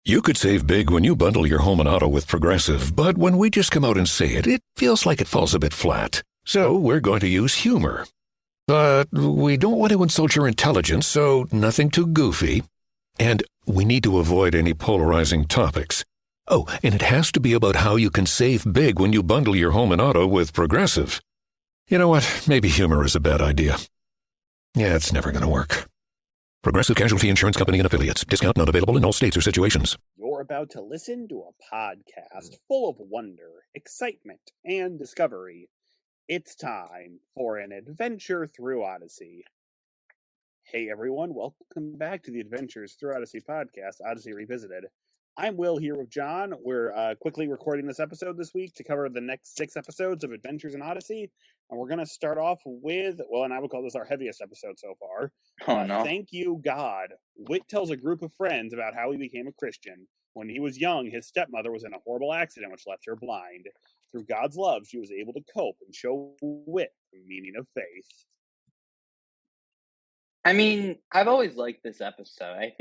You could save big when you bundle your home and auto with Progressive, but when we just come out and say it, it feels like it falls a bit flat. So we're going to use humor. But we don't want to insult your intelligence, so nothing too goofy. And we need to avoid any polarizing topics. Oh, and it has to be about how you can save big when you bundle your home and auto with Progressive. You know what? Maybe humor is a bad idea. Yeah, it's never going to work. Progressive Casualty Insurance Company and Affiliates. Discount not available in all states or situations. You're about to listen to a podcast full of wonder, excitement, and discovery. It's time for an adventure through Odyssey. Hey everyone, welcome back to the Adventures Through Odyssey podcast, Odyssey Revisited. I'm Will here with John. We're quickly recording this episode this week to cover the next 6 episodes of Adventures in Odyssey. And we're going to start off with, and I would call this our heaviest episode so far. No. Thank you, God. Whit tells a group of friends about how he became a Christian. When he was young, his stepmother was in a horrible accident which left her blind. Through God's love, she was able to cope and show Whit the meaning of faith. I mean, I've always liked this episode.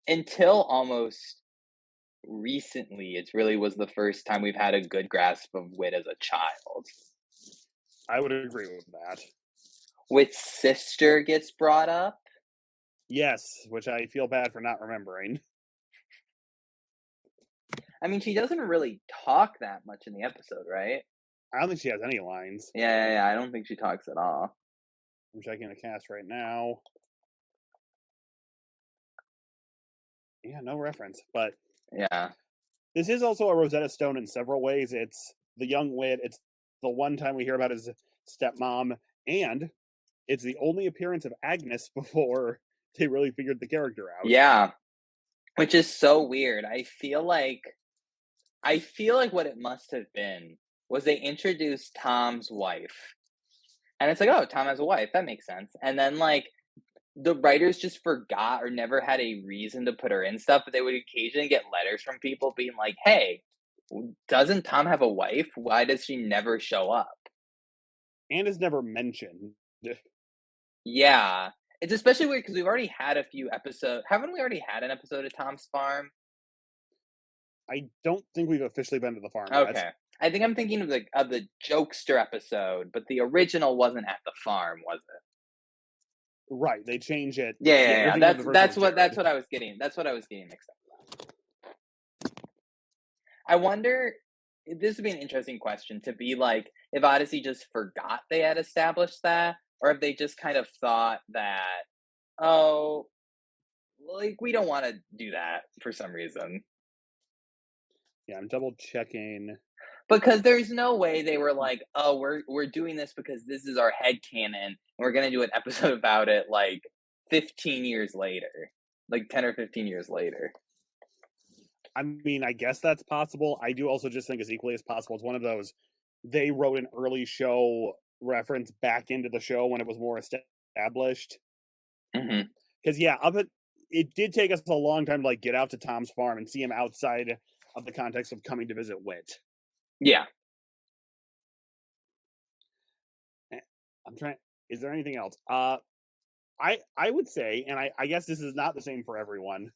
Until almost recently, it really was the first time we've had a good grasp of Whit as a child. I would agree with that. Whit's sister gets brought up. Yes, which I feel bad for not remembering. I mean, she doesn't really talk that much in the episode, right? I don't think she has any lines. Yeah, I don't think she talks at all. I'm checking the cast right now. Yeah, no reference, but yeah. This is also a Rosetta Stone in several ways. It's the young Whit. It's the one time we hear about his stepmom, and it's the only appearance of Agnes before they really figured the character out. Yeah, which is so weird. I feel like what it must have been was they introduced Tom's wife, and it's like, oh, Tom has a wife. That makes sense. And then the writers just forgot or never had a reason to put her in stuff, but they would occasionally get letters from people being like, hey, doesn't Tom have a wife? Why does she never show up? And is never mentioned. Yeah. It's especially weird because we've already had a few episodes. Haven't we already had an episode of Tom's Farm? I don't think we've officially been to the farm yet. Okay. I think I'm thinking of the Jokester episode, but the original wasn't at the farm, was it? Right, they change it. Yeah. That's what I was getting. That's what I was getting mixed up. I wonder, this would be an interesting question to be like, if Odyssey just forgot they had established that, or if they just kind of thought that, we don't want to do that for some reason. Yeah, I'm double checking. Because there's no way they were like, oh, we're doing this because this is our headcanon, and we're going to do an episode about it 15 years later. 10 or 15 years later. I mean, I guess that's possible. I do also just think it's equally as possible. It's one of those, they wrote an early show reference back into the show when it was more established. Mm-hmm. Because, it did take us a long time to get out to Tom's farm and see him outside of the context of coming to visit Whit. Yeah. I'm trying. Is there anything else? I would say, and I guess this is not the same for everyone.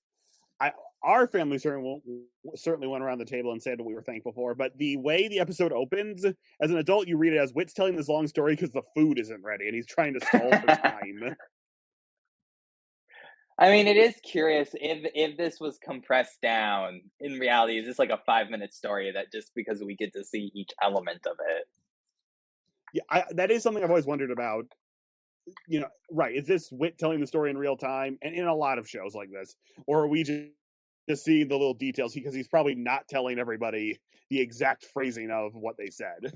Our family certainly went around the table and said what we were thankful for. But the way the episode opens, as an adult, you read it as Whit's telling this long story because the food isn't ready and he's trying to stall for time. I mean, it is curious if this was compressed down. In reality, is this a 5-minute story that just because we get to see each element of it? Yeah, that is something I've always wondered about. Right? Is this Whit telling the story in real time, and in a lot of shows like this, or are we just seeing the little details because he's probably not telling everybody the exact phrasing of what they said?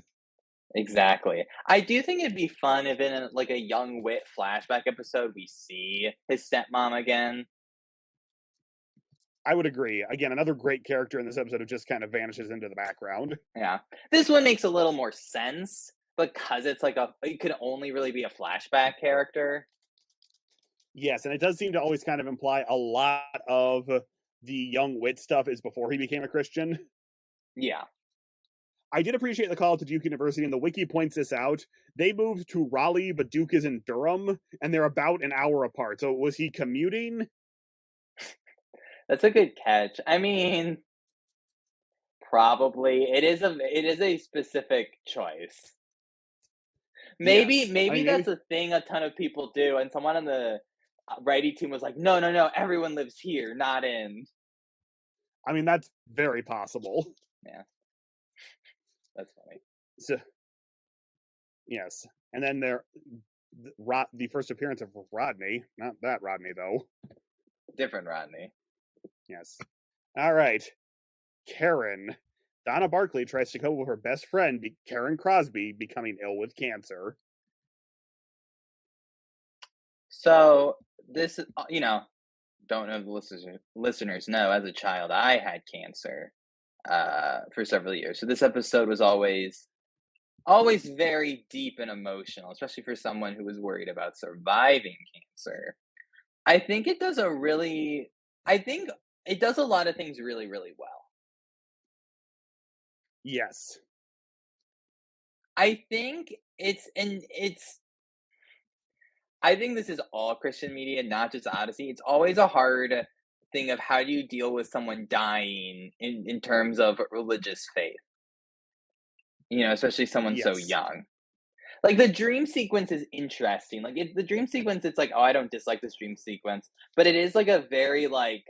Exactly. I do think it'd be fun if in a young Whit flashback episode we see his stepmom again. I would agree. Again, another great character in this episode who just kind of vanishes into the background. Yeah. This one makes a little more sense because it's it could only really be a flashback character. Yes, and it does seem to always kind of imply a lot of the young Whit stuff is before he became a Christian. Yeah. I did appreciate the call to Duke University, and the wiki points this out. They moved to Raleigh, but Duke is in Durham, and they're about an hour apart. So was he commuting? That's a good catch. I mean, probably it is a specific choice. Yes. I Maybe mean, that's maybe. a thing a ton of people do, and someone on the writing team was like, "No, no, no, everyone lives here, not in." I mean, that's very possible. Yeah, that's funny. So, yes. And then the first appearance of Rodney. Not that Rodney, though. Different Rodney. Yes. All right. Karen. Donna Barkley tries to cope with her best friend, Karen Crosby, becoming ill with cancer. So this is, don't know if the listeners know. As a child, I had cancer for several years. So this episode was always very deep and emotional, especially for someone who was worried about surviving cancer. I think it does a really, I think it does a lot of things really, really well. Yes. I think I think this is all Christian media, not just Odyssey. It's always a hard thing of how do you deal with someone dying in terms of religious faith, especially someone so Yes. young. Like the dream sequence is interesting. Like the dream sequence, it's like, oh, I don't dislike this dream sequence, but it is like a very like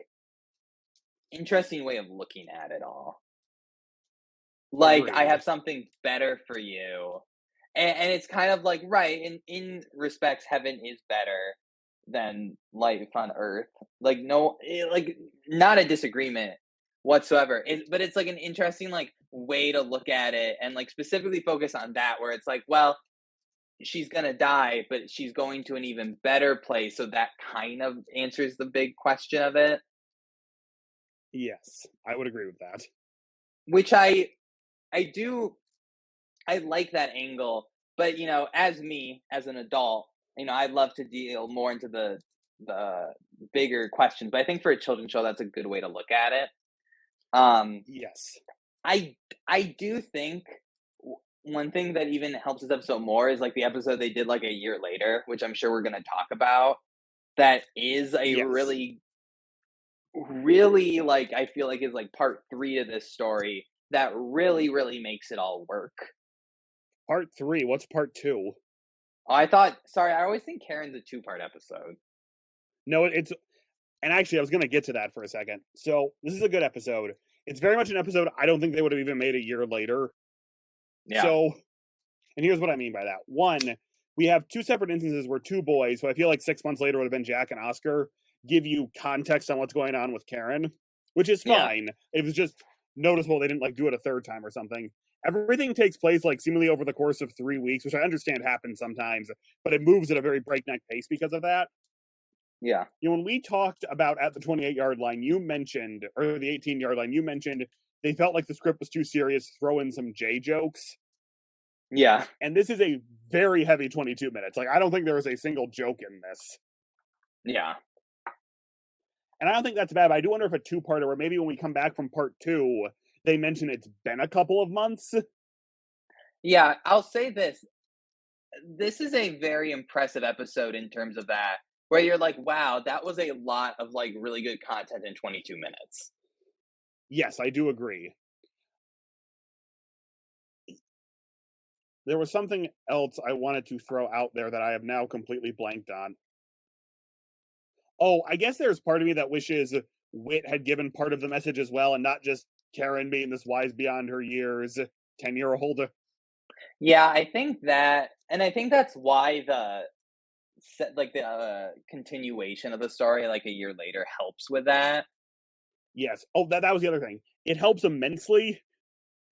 interesting way of looking at it all. Like I Agreed. have something better for you, and it's kind of like right in respects, heaven is better than life on Earth. Like no, like not a disagreement whatsoever. But it's like an interesting like way to look at it, and like specifically focus on that, where it's like, well, she's gonna die, but she's going to an even better place. So that kind of answers the big question of it, Yes. I would agree with that. which I do I like that angle, but as me as an adult, I'd love to deal more into the bigger questions. But I think for a children's show, that's a good way to look at it. Um, Yes. I I do think one thing that even helps this episode more is like the episode they did like a year later, which I'm sure we're gonna talk about. That is a Yes. really, really like I feel like is like part three of this story that really, really makes it all work. Part 3. What's part 2? Oh, sorry, I always think Karen's a two-part episode. No, it's. And actually, I was going to get to that for a second. So, this is a good episode. It's very much an episode I don't think they would have even made a year later. Yeah. So, and here's what I mean by that. One, we have two separate instances where two boys, who I feel like 6 months later would have been Jack and Oscar, give you context on what's going on with Karen, which is Yeah. fine. It was just noticeable they didn't like do it a third time or something. Everything takes place like seemingly over the course of 3 weeks, which I understand happens sometimes, but it moves at a very breakneck pace because of that. Yeah. When we talked about at the 28-yard line, you mentioned, or the 18-yard line, you mentioned they felt like the script was too serious, throw in some J jokes. Yeah. And this is a very heavy 22 minutes. Like, I don't think there is a single joke in this. Yeah. And I don't think that's bad, but I do wonder if a two-parter, or maybe when we come back from part 2, they mention it's been a couple of months. Yeah, I'll say this. This is a very impressive episode in terms of that, where you're like, wow, that was a lot of like really good content in 22 minutes. Yes, I do agree. There was something else I wanted to throw out there that I have now completely blanked on. Oh, I guess there's part of me that wishes Wit had given part of the message as well, and not just Karen being this wise beyond her years 10-year-old. Yeah, I think that, and I think that's why the continuation of the story like a year later helps with that. Yes. Oh, that was the other thing. It helps immensely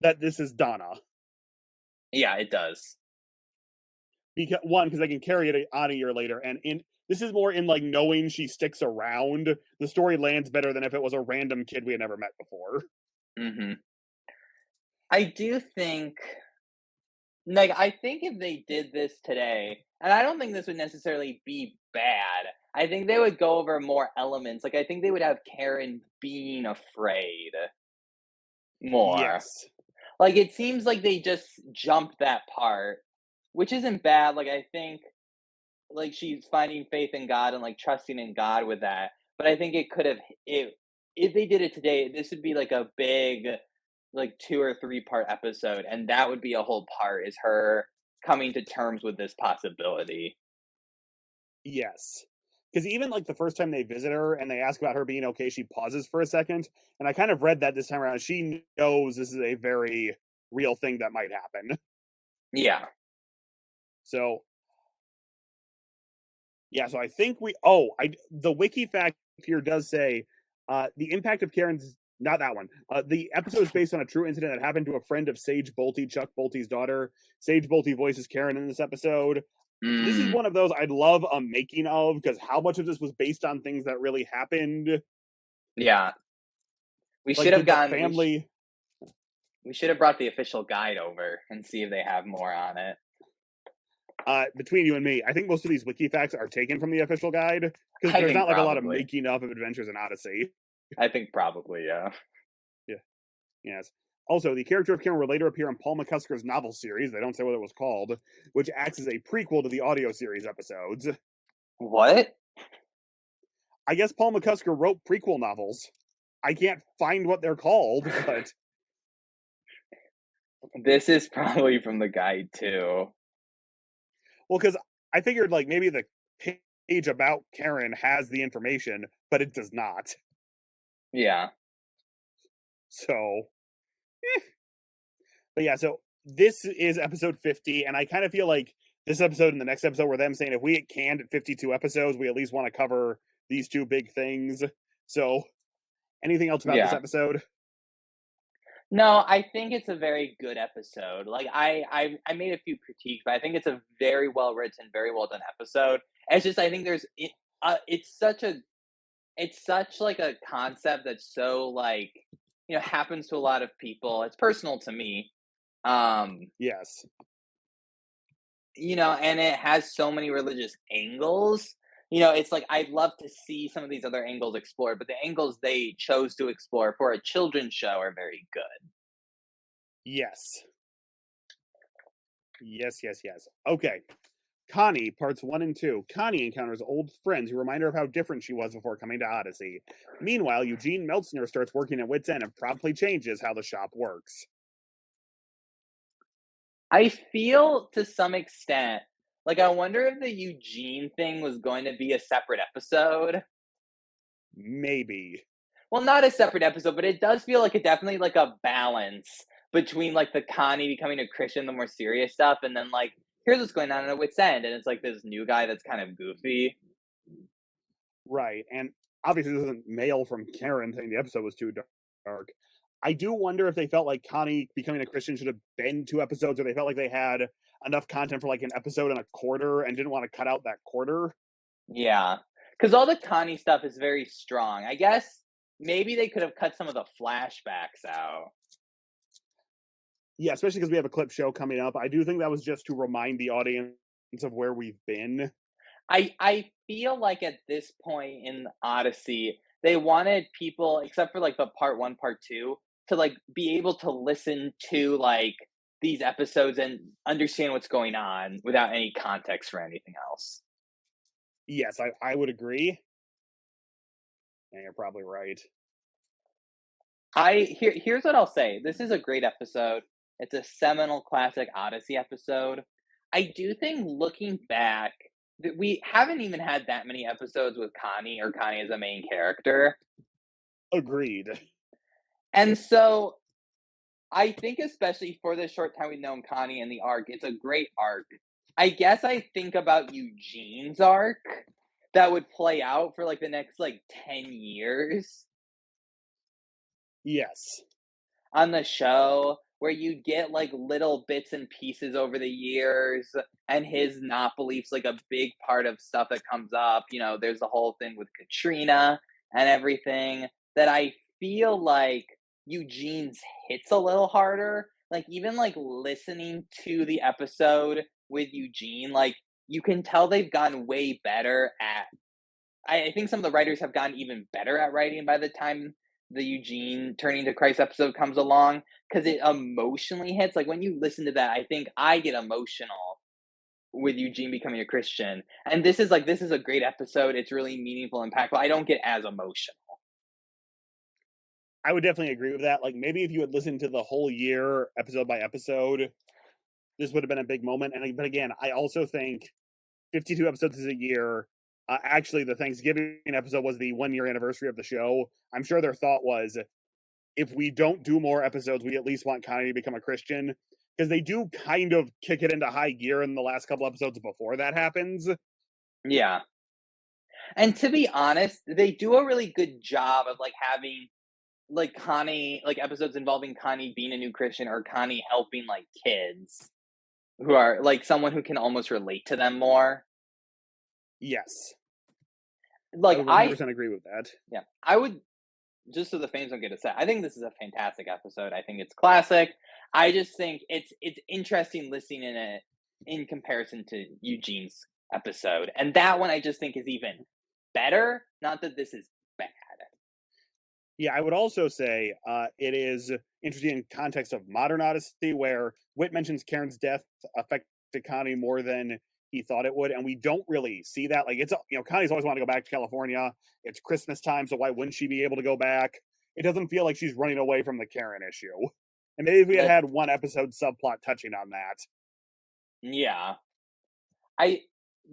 that this is Donna. Yeah, it does. Because they can carry it on a year later, and this is more in like knowing she sticks around. The story lands better than if it was a random kid we had never met before. Mm-hmm. I do think, like, I think if they did this today, and I don't think this would necessarily be bad. I think they would go over more elements. Like, I think they would have Karen being afraid more. Yes. Like, it seems like they just jumped that part, which isn't bad. Like, I think, like, she's finding faith in God and, like, trusting in God with that. But I think it if they did it today, this would be like a big, like 2 or 3 part episode, and that would be a whole part, is her coming to terms with this possibility. Yes. Because even like the first time they visit her and they ask about her being okay, she pauses for a second. And I kind of read that this time around. She knows this is a very real thing that might happen. Yeah. So yeah, so I think the wiki fact here does say the impact of Karen's, not that one. The episode is based on a true incident that happened to a friend of Sage Bolte, Chuck Bolte's daughter. Sage Bolte voices Karen in this episode. This is one of those I'd love a making of, because how much of this was based on things that really happened. Yeah. We Like, should have did the gotten family. we should have brought the official guide over and see if they have more on it. Between you and me, I think most of these wiki facts are taken from the official guide, because I there's think not like a lot of probably. making of Adventures in Odyssey. I think probably, yeah. Yes. Also, the character of Karen would later appear in Paul McCusker's novel series, they don't say what it was called, which acts as a prequel to the audio series episodes. What? I guess Paul McCusker wrote prequel novels. I can't find what they're called, but This is probably from the guide too. well, because I figured like maybe the page about Karen has the information, but it does not. Yeah. So, but yeah, so this is episode 50, and I kind of feel like this episode and the next episode were them saying if we get canned at 52 episodes, we at least want to cover these two big things. So, anything else about this Yeah. episode? No, I think it's a very good episode. Like I made a few critiques, but I think it's a very well written, very well done episode. It's just I think it's such like a concept that's so like, happens to a lot of people. It's personal to me. Yes. And it has so many religious angles. It's like I'd love to see some of these other angles explored, but the angles they chose to explore for a children's show are very good. Yes. Yes. Okay. Connie, parts 1 and 2. Connie encounters old friends who remind her of how different she was before coming to Odyssey. Meanwhile, Eugene Meltzner starts working at Wits End and promptly changes how the shop works. I feel to some extent like I wonder if the Eugene thing was going to be a separate episode. Maybe. Well, not a separate episode, but it does feel like it definitely like a balance between like the Connie becoming a Christian, the more serious stuff, and then like here's what's going on at Wits End, and it's like this new guy that's kind of goofy. Right, and obviously this isn't mail from Karen saying the episode was too dark. I do wonder if they felt like Connie becoming a Christian should have been 2 episodes, or they felt like they had enough content for like an episode and a quarter and didn't want to cut out that quarter. Yeah, because all the Connie stuff is very strong. I guess maybe they could have cut some of the flashbacks out. Yeah, especially because we have a clip show coming up. I do think that was just to remind the audience of where we've been. I feel like at this point in Odyssey, they wanted people, except for like the part 1, part 2, to like be able to listen to like these episodes and understand what's going on without any context for anything else. Yes, I would agree. And you're probably right. Here's what I'll say. This is a great episode. It's a seminal classic Odyssey episode. I do think looking back that we haven't even had that many episodes with Connie or Connie as a main character. Agreed. And so I think especially for the short time we've known Connie and the arc, it's a great arc. I guess I think about Eugene's arc that would play out for like the next like 10 years. Yes. On the show, where you get like little bits and pieces over the years, and his not belief's like a big part of stuff that comes up. There's the whole thing with Katrina and everything that I feel like Eugene's hits a little harder. Like even like listening to the episode with Eugene, like you can tell they've gotten way better at. I think some of the writers have gotten even better at writing by the time the Eugene turning to Christ episode comes along, because it emotionally hits. Like when you listen to that, I think I get emotional with Eugene becoming a Christian. And this is a great episode. It's really meaningful, impactful. I don't get as emotional. I would definitely agree with that. Like, maybe if you had listened to the whole year, episode by episode, this would have been a big moment. But again, I also think 52 episodes is a year. Actually, the Thanksgiving episode was the 1 year anniversary of the show. I'm sure their thought was, if we don't do more episodes, we at least want Connie to become a Christian. Because they do kind of kick it into high gear in the last couple episodes before that happens. Yeah. And to be honest, they do a really good job of like having like Connie, like episodes involving Connie being a new Christian or Connie helping like kids who are like someone who can almost relate to them more. Yes. Like I would 100% agree with that. Yeah, I would, just so the fans don't get upset, I think this is a fantastic episode. I think it's classic. I just think it's interesting listening in it in comparison to Eugene's episode. And that one I just think is even better. Not that this is bad. Yeah, I would also say it is interesting in context of modern Odyssey, where Whit mentions Karen's death affected Connie more than he thought it would, and we don't really see that. Like, it's, Connie's always wanted to go back to California. It's Christmas time, so why wouldn't she be able to go back? It doesn't feel like she's running away from the Karen issue. And maybe if we had one episode subplot touching on that. Yeah,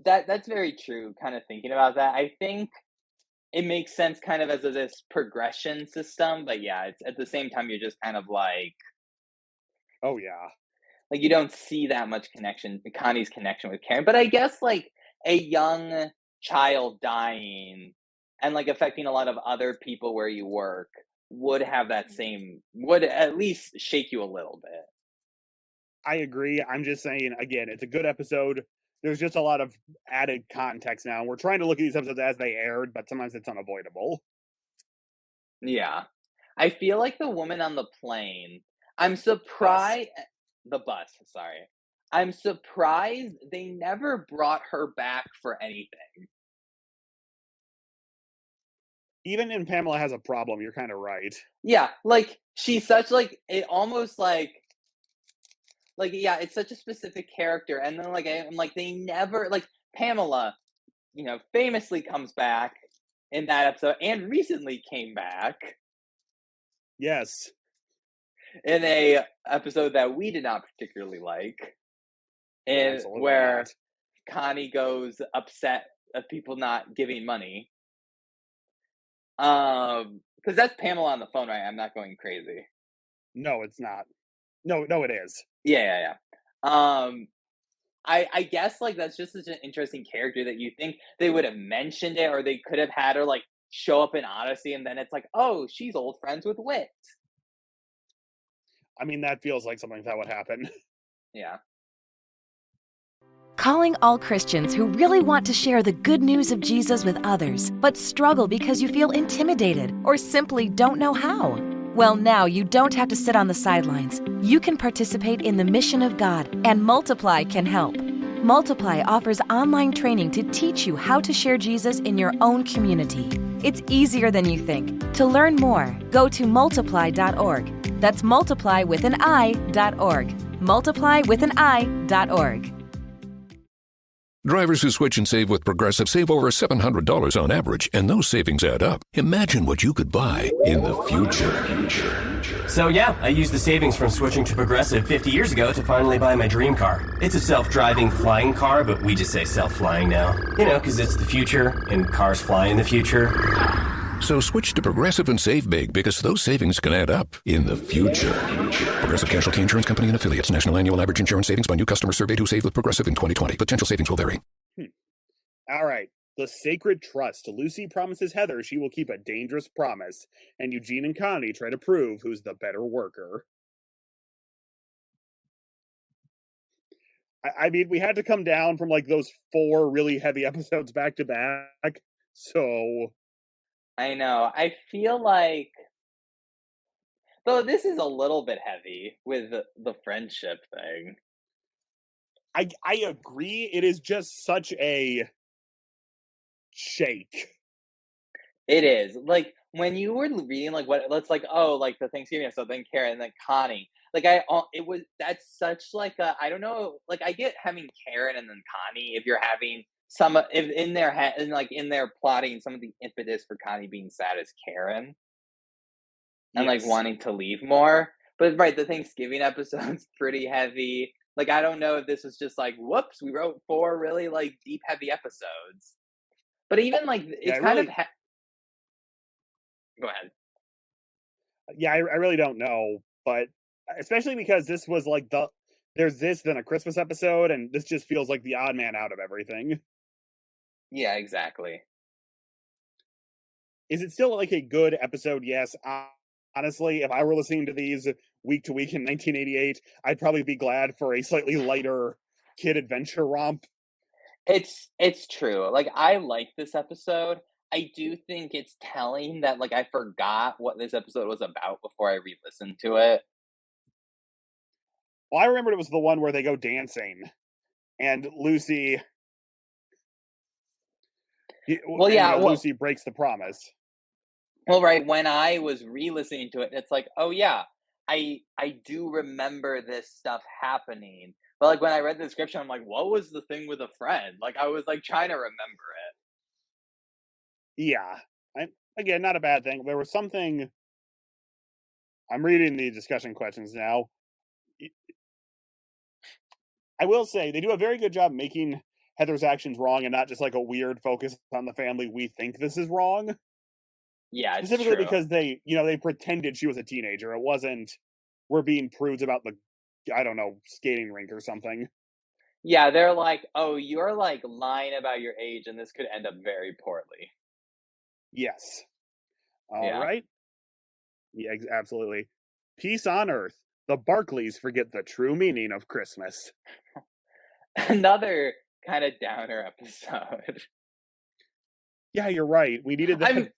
that's very true. Kind of thinking about that, I think it makes sense kind of as this progression system, but yeah, it's at the same time you're just kind of like, oh yeah, like you don't see that much connection, Connie's connection with Karen. But I guess like a young child dying and like affecting a lot of other people where you work would have that same, would at least shake you a little bit. I agree. I'm just saying, again, it's a good episode. There's just a lot of added context now. We're trying to look at these episodes as they aired, but sometimes it's unavoidable. Yeah. I feel like the woman on the plane, I'm surprised, the bus, sorry. I'm surprised they never brought her back for anything. Even in Pamela Has a Problem, you're kind of right. Yeah, like, she's such, like, it almost like, yeah, it's such a specific character, and then, like, I'm like, they never, like, Pamela, famously comes back in that episode, and recently came back. Yes. In a episode that we did not particularly like, and where not. Connie goes upset of people not giving money. Because that's Pamela on the phone, right? I'm not going crazy. No, it's not. No, it is. Yeah. I guess like that's just such an interesting character that you think they would have mentioned it, or they could have had her like show up in Odyssey, and then it's like, oh, she's old friends with Whit. I mean, that feels like something that would happen. Yeah. Calling all Christians who really want to share the good news of Jesus with others, but struggle because you feel intimidated or simply don't know how. Well, now you don't have to sit on the sidelines. You can participate in the mission of God, and Multiply can help. Multiply offers online training to teach you how to share Jesus in your own community. It's easier than you think. To learn more, go to multiply.org. That's multiply.org. Multiply.org. Drivers who switch and save with Progressive save over $700 on average, and those savings add up. Imagine what you could buy in the future. So yeah, I used the savings from switching to Progressive 50 years ago to finally buy my dream car. It's a self-driving flying car, but we just say self-flying now. Because it's the future, and cars fly in the future. So switch to Progressive and save big, because those savings can add up in the future. Progressive Casualty Insurance Company and Affiliates. National annual average insurance savings by new customers surveyed who saved with Progressive in 2020. Potential savings will vary. All right. The Sacred Trust. Lucy promises Heather she will keep a dangerous promise, and Eugene and Connie try to prove who's the better worker. I mean, we had to come down from like those 4 really heavy episodes back to back, so... I know. I feel like, though this is a little bit heavy with the friendship thing. I agree. It is just such a shake. It is. Like, when you were reading, like, let's like, oh, like the Thanksgiving episode, then Karen, and then Connie. Like, that's such like a, I don't know, like, I get having Karen and then Connie if you're having if in their head, and like in their plotting, some of the impetus for Connie being sad is Karen. and like Yes. wanting to leave more. But right, the Thanksgiving episode's pretty heavy. Like, I don't know if this was just like, whoops, we wrote 4 really like deep, heavy episodes. But even like, Yeah, it's kind of. Go ahead. Yeah, I really don't know, but especially because this was like there's this, then a Christmas episode, and this just feels like the odd man out of everything. Yeah, exactly. Is it still like a good episode? Yes. Honestly, if I were listening to these week to week in 1988, I'd probably be glad for a slightly lighter kid adventure romp. It's true. Like, I like this episode. I do think it's telling that like I forgot what this episode was about before I re-listened to it. Well, I remembered it was the one where they go dancing, and Lucy. Well, yeah, well, Lucy breaks the promise. well, right, when I was re-listening to it, it's like, oh yeah, I do remember this stuff happening. But like when I read the description, I'm like, what was the thing with a friend? Like I was like trying to remember it. Yeah, again, not a bad thing. There was something. I'm reading the discussion questions now. I will say they do a very good job making Heather's actions wrong and not just like a weird focus on the family. We think this is wrong. Yeah, it's Specifically true. because they pretended she was a teenager. It wasn't we're being prudes about the, I don't know, skating rink or something. Yeah, they're like, oh, you're like lying about your age, and this could end up very poorly. Yes. All Yeah. right. Yeah, absolutely. Peace on earth. The Barclays forget the true meaning of Christmas. Another kind of downer episode. Yeah, you're right. We needed that.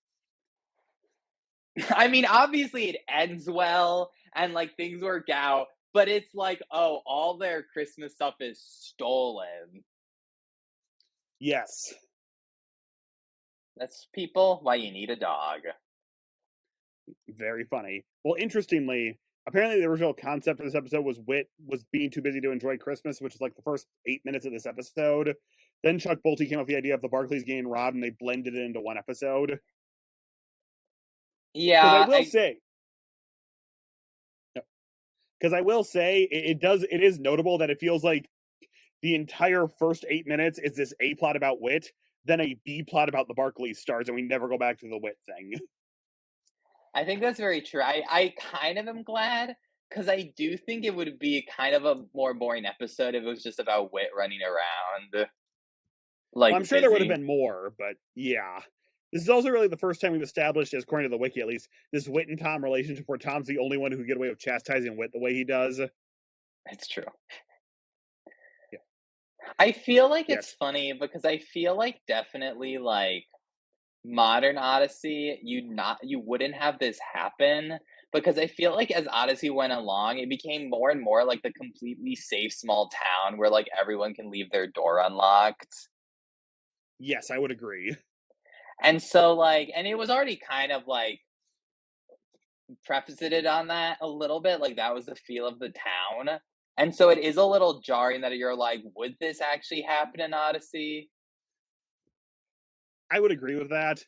I mean, obviously it ends well and like things work out, but it's like, oh, all their Christmas stuff is stolen. Yes. That's people why you need a dog. Very funny. Well, interestingly, apparently the original concept for this episode was Whit was being too busy to enjoy Christmas, which is like the first 8 minutes of this episode. Then Chuck Bolte came up with the idea of the Barclays getting robbed, and they blended it into one episode. Yeah, Because I will say, it is notable that it feels like the entire first 8 minutes is this A plot about Whit, then a B plot about the Barclays stars, and we never go back to the Whit thing. I think that's very true. I kind of am glad because I do think it would be kind of a more boring episode if it was just about Whit running around. Like, well, I'm sure there would have been more, but yeah. This is also really the first time we've established, as according to the wiki at least, this Whit and Tom relationship where Tom's the only one who can get away with chastising Whit the way he does. It's true. Yeah. I feel like it's funny because I feel like definitely like modern Odyssey, you wouldn't have this happen because I feel like as Odyssey went along, it became more and more like the completely safe small town where like everyone can leave their door unlocked. Yes, I would agree. And so like, and it was already kind of like prefaced on that a little bit, like that was the feel of the town. And so it is a little jarring that you're like, would this actually happen in Odyssey? I would agree with that.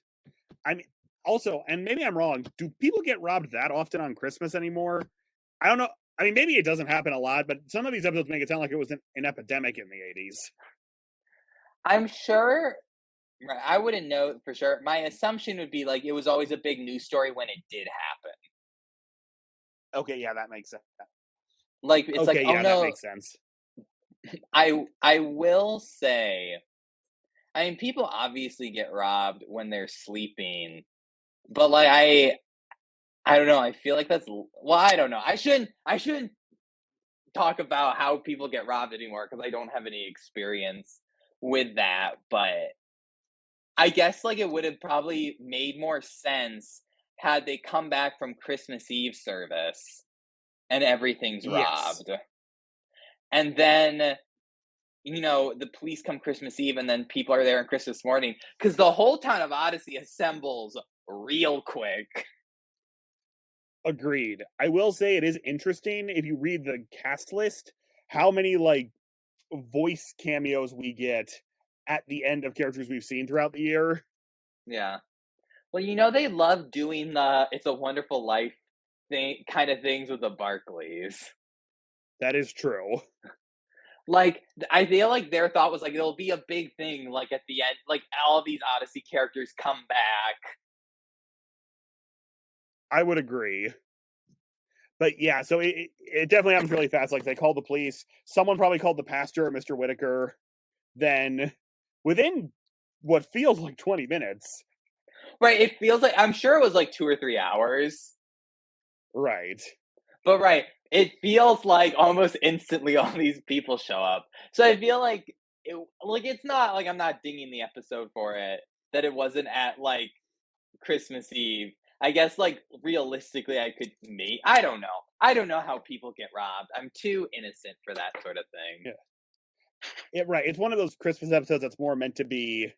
I mean, also, and maybe I'm wrong, do people get robbed that often on Christmas anymore? I don't know. I mean, maybe it doesn't happen a lot, but some of these episodes make it sound like it was an epidemic in the 80s. I'm sure, I wouldn't know for sure. My assumption would be like it was always a big news story when it did happen. Okay, yeah, that makes sense. Like, it's okay, like, oh yeah, no. That makes sense. I will say, I mean, people obviously get robbed when they're sleeping, but like I don't know. I feel like that's, well, I don't know. I shouldn't talk about how people get robbed anymore because I don't have any experience with that. But I guess like it would have probably made more sense had they come back from Christmas Eve service and everything's robbed. And then, you know, the police come Christmas Eve and then people are there on Christmas morning because the whole town of Odyssey assembles real quick. Agreed. I will say it is interesting if you read the cast list, how many like voice cameos we get at the end of characters we've seen throughout the year. Yeah. Well, you know, they love doing the It's a Wonderful Life kind of things with the Barclays. That is true. Like, I feel like their thought was like, it'll be a big thing, like at the end, like all these Odyssey characters come back. I would agree. But yeah, so it definitely happens really fast. Like, they called the police. Someone probably called the pastor, Mr. Whitaker. Then, within what feels like 20 minutes. Right, it feels like, I'm sure it was like 2 or 3 hours. Right. But right, it feels like almost instantly all these people show up. So I feel like, it's not like I'm not dinging the episode for it, that it wasn't at, like, Christmas Eve. I guess, like, realistically, I don't know. I don't know how people get robbed. I'm too innocent for that sort of thing. Yeah. Right. It's one of those Christmas episodes that's more meant to be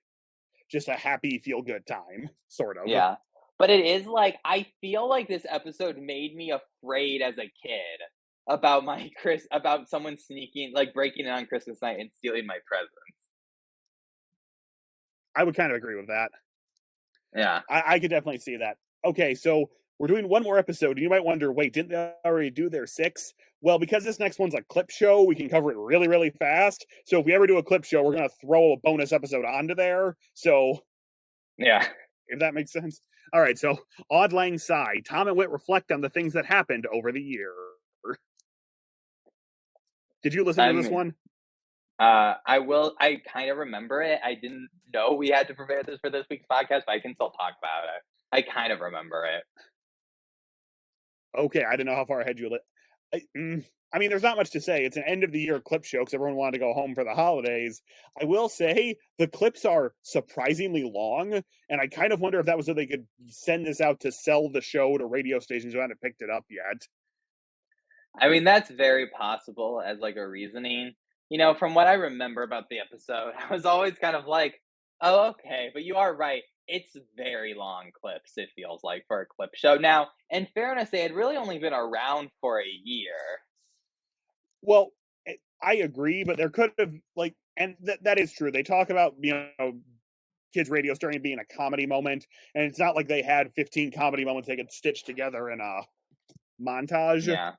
just a happy, feel-good time, sort of. Yeah. But it is, like, I feel like this episode made me afraid as a kid about someone sneaking, like, breaking in on Christmas night and stealing my presents. I would kind of agree with that. Yeah. I could definitely see that. Okay, so we're doing one more episode, and you might wonder, wait, didn't they already do their 6? Well, because this next one's a clip show, we can cover it really, really fast. So if we ever do a clip show, we're going to throw a bonus episode onto there. So, yeah, if that makes sense. All right, so Auld Lang Syne. Tom and Whit reflect on the things that happened over the year. Did you listen to this one? I will. I kind of remember it. I didn't know we had to prepare this for this week's podcast, but I can still talk about it. I kind of remember it. Okay, I didn't know how far ahead you lit. I mean, there's not much to say. It's an end of the year clip show because everyone wanted to go home for the holidays. I will say the clips are surprisingly long, and I kind of wonder if that was so they could send this out to sell the show to radio stations who hadn't picked it up yet. I mean, that's very possible as like a reasoning. You know, from what I remember about the episode, I was always kind of like, oh, okay, but you are right. It's very long clips, it feels like, for a clip show. Now, in fairness, they had really only been around for a year. Well, I agree, but there could have, like, and that is true. They talk about, kids radio starting being a comedy moment, and it's not like they had 15 comedy moments they could stitch together in a montage. Yeah.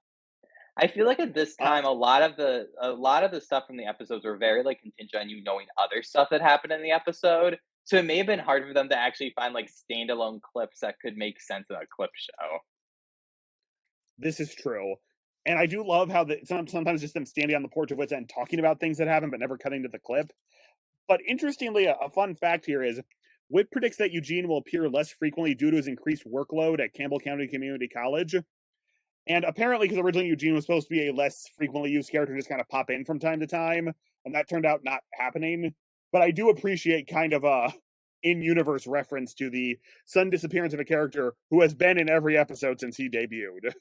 I feel like at this time, a lot of the stuff from the episodes were very like contingent on you knowing other stuff that happened in the episode. So it may have been hard for them to actually find like standalone clips that could make sense in a clip show. This is true. And I do love how sometimes just them standing on the porch of Wits End talking about things that happened, but never cutting to the clip. But interestingly, a fun fact here is Whit predicts that Eugene will appear less frequently due to his increased workload at Campbell County Community College. And apparently, because originally Eugene was supposed to be a less frequently used character, just kind of pop in from time to time, and that turned out not happening. But I do appreciate kind of a in-universe reference to the sudden disappearance of a character who has been in every episode since he debuted.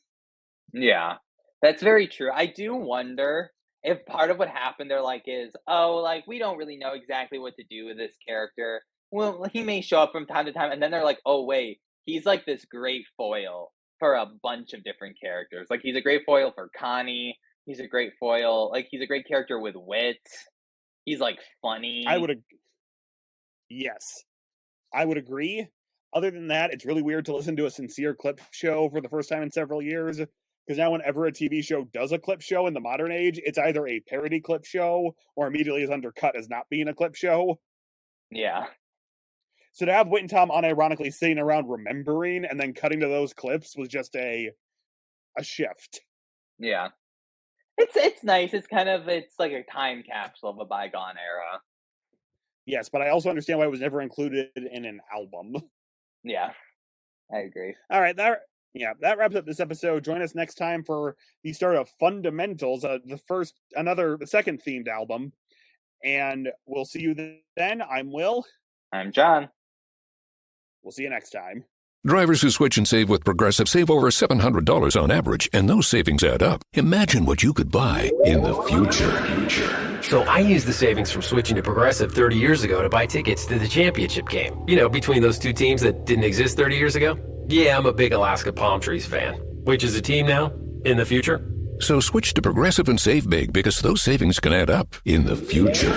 Yeah, that's very true. I do wonder if part of what happened there, like, is, we don't really know exactly what to do with this character. Well, he may show up from time to time, and then they're like, oh, wait, he's like this great foil for a bunch of different characters. Like, he's a great foil for Connie. He's a great foil. Like, he's a great character with wit. He's, like, funny. Yes, I would agree. Other than that, it's really weird to listen to a sincere clip show for the first time in several years. Because now whenever a TV show does a clip show in the modern age, it's either a parody clip show or immediately is undercut as not being a clip show. Yeah. So to have Whit and Tom unironically sitting around remembering and then cutting to those clips was just a shift. Yeah. It's nice. It's like a time capsule of a bygone era. Yes, but I also understand why it was never included in an album. Yeah, I agree. All right, that wraps up this episode. Join us next time for the start of Fundamentals, the second themed album. And we'll see you then. I'm Will. I'm John. We'll see you next time. Drivers who switch and save with Progressive save over $700 on average, and those savings add up. Imagine what you could buy in the future. So I used the savings from switching to Progressive 30 years ago to buy tickets to the championship game. You know, between those two teams that didn't exist 30 years ago. Yeah, I'm a big Alaska Palm Trees fan. Which is a team now? In the future? So switch to Progressive and save big, because those savings can add up in the future.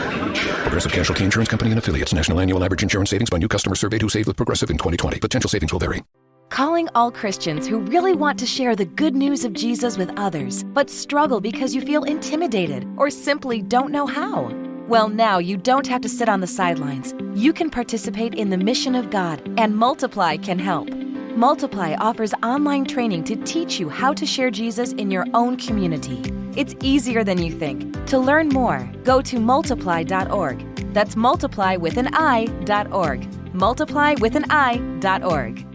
Progressive Casualty Insurance Company and Affiliates. National annual average insurance savings by new customer surveyed who saved with Progressive in 2020. Potential savings will vary. Calling all Christians who really want to share the good news of Jesus with others, but struggle because you feel intimidated or simply don't know how. Well, now you don't have to sit on the sidelines. You can participate in the mission of God, and Multiply can help. Multiply offers online training to teach you how to share Jesus in your own community. It's easier than you think. To learn more, go to multiply.org. That's multiply with an I.org. Multiply with an I.org.